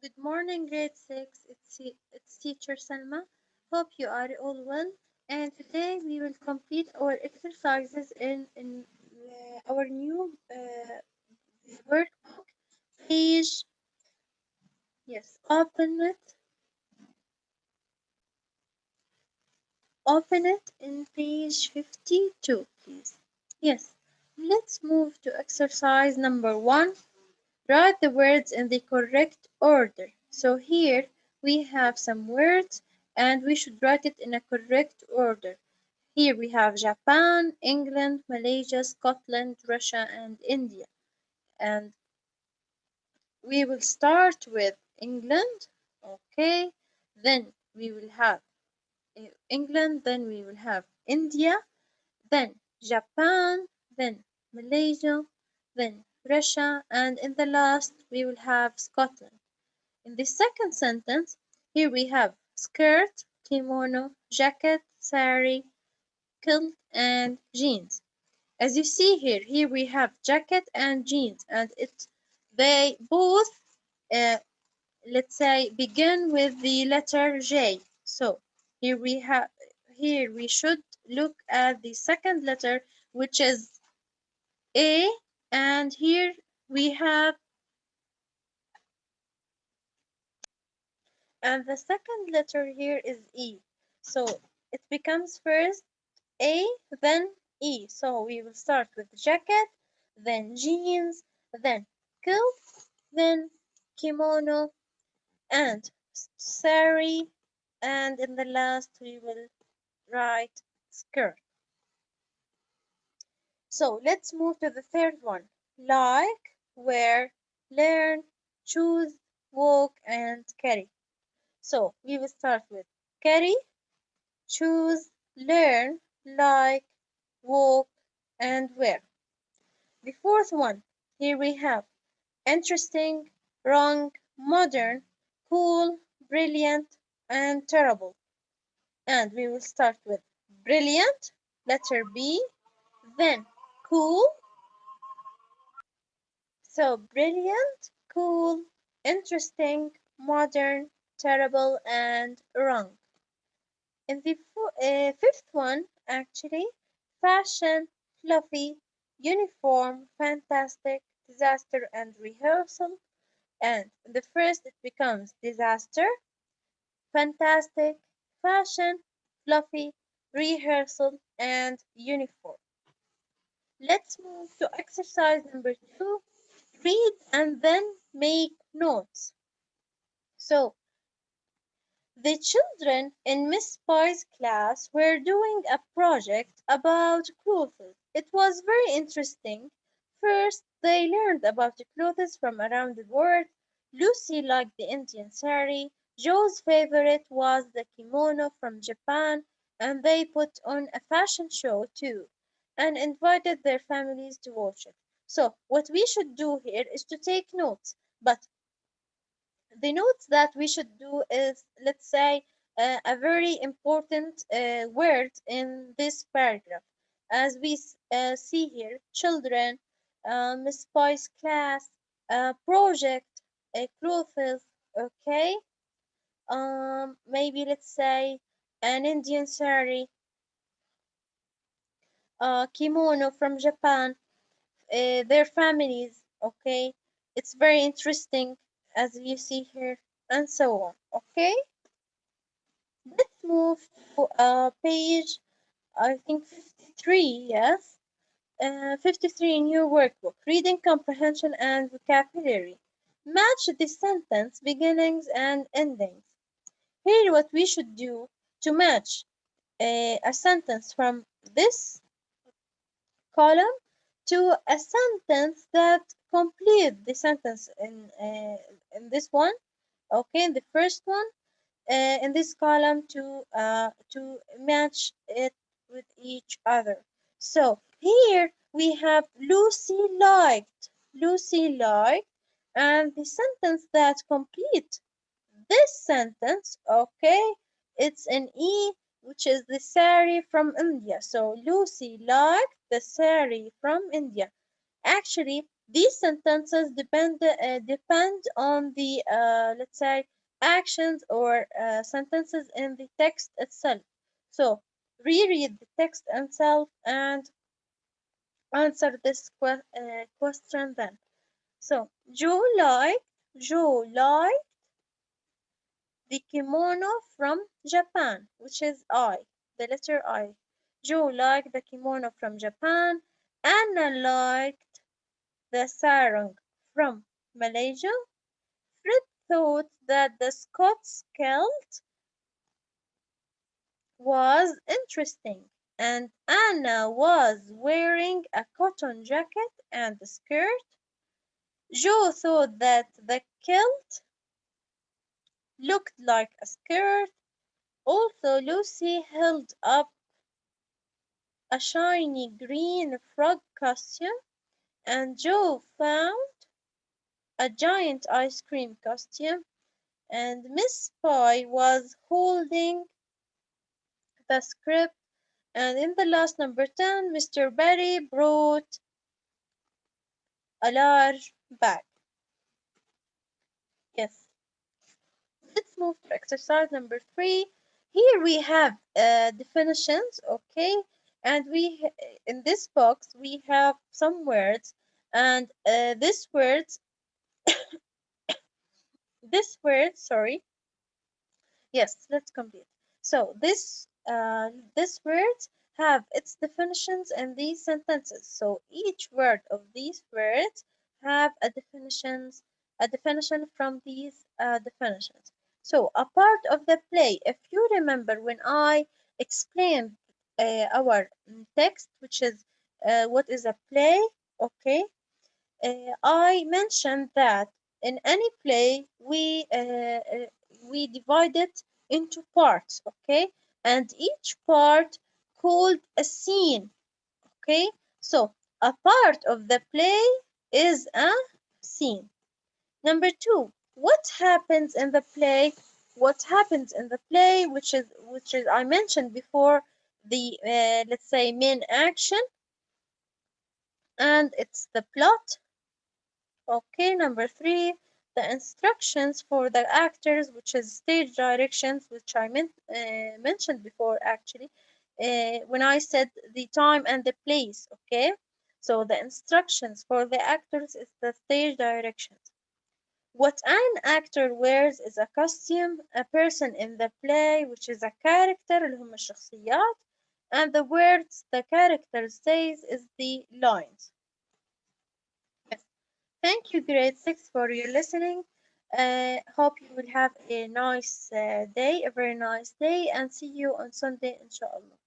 Good morning, grade 6. It's teacher Salma. Hope you are all well. And today we will complete our exercises in our new workbook page. Yes, open it in page 52, please. Yes, let's move to exercise number 1. Write the words in the correct order. So here we have some words and we should write it in a correct order. Here we have Japan, England, Malaysia, Scotland, Russia, and India. And we will start with England. Okay, then we will have England, then we will have India, then Japan, then Malaysia, then Russia, and in the last we will have Scotland. In the second sentence, here we have skirt, kimono, jacket, sari, kilt, and jeans. As you see here we have jacket and jeans, and they both, uh, let's say, begin with the letter J. So here we should look at the second letter, which is A, and here we have, and the second letter here is E. So it becomes first A, then E. So we will start with jacket, then jeans, then kilt, then kimono, and sari, and in the last we will write skirt. So let's move to the third one. Like, wear, learn, choose, walk, and carry. So we will start with carry, choose, learn, like, walk, and wear. The fourth one, here we have interesting, wrong, modern, cool, brilliant, and terrible. And we will start with brilliant, letter B, then cool. So brilliant, cool, interesting, modern, terrible, and wrong. In the fifth one, actually, fashion, fluffy, uniform, fantastic, disaster, and rehearsal. And in the first, it becomes disaster, fantastic, fashion, fluffy, rehearsal, and uniform. Let's move to exercise number 2. Read and then make notes. So, the children in Miss Pye's class were doing a project about clothes. It was very interesting. First, they learned about the clothes from around the world. Lucy liked the Indian sari. Joe's favorite was the kimono from Japan, and they put on a fashion show too and invited their families to watch it. So, what we should do here is to take notes, but the notes that we should do is, let's say, a very important word in this paragraph. As we see here, children, Miss Spice class, project, clothes, okay? Maybe let's say an Indian sari, kimono from Japan, their families, okay? It's very interesting as you see here, and so on, okay? Let's move to page, I think 53, yes. 53 in your workbook. Reading comprehension and vocabulary. Match the sentence beginnings and endings. Here, what we should do to match a sentence from this column to a sentence that complete the sentence in this one. Okay, in the first one, in this column to match it with each other. So here we have Lucy liked, and the sentence that complete this sentence, okay, it's an E, which is the sari from India. So Lucy liked the sari from India. Actually, These sentences depend on the let's say actions or sentences in the text itself. So reread the text itself and answer this question then. So Joe liked the kimono from Japan, which is I, the letter I. Joe liked the kimono from Japan. Anna liked the sarong from Malaysia. Fred thought that the Scots kilt was interesting, and Anna was wearing a cotton jacket and skirt. Joe thought that the kilt looked like a skirt. Also, Lucy held up a shiny green frog costume, and Joe found a giant ice cream costume, and Miss Pie was holding the script. And in the last number 10, Mr. Barry brought a large bag. Yes, let's move to exercise number 3. Here we have definitions, okay? And in this box we have some words, and this word, sorry, yes, let's complete. So this words have its definitions in these sentences. So each word of these words have a definition from these definitions. So a part of the play, if you remember when I explained our text, which is what is a play, okay? I mentioned that in any play we divide it into parts, okay, and each part called a scene, okay. So a part of the play is a scene. Number two, what happens in the play? What happens in the play, which is I mentioned before, the let's say main action, and it's the plot. Okay, number three, the instructions for the actors, which is stage directions, which I mentioned before actually, when I said the time and the place. Okay, so the instructions for the actors is the stage directions. What an actor wears is a costume, a person in the play, which is a character, اللي هم الشخصيات, and the words the character says is the lines. Yes. Thank you, grade 6, for your listening. Hope you will have a nice day, a very nice day, and see you on Sunday, inshallah.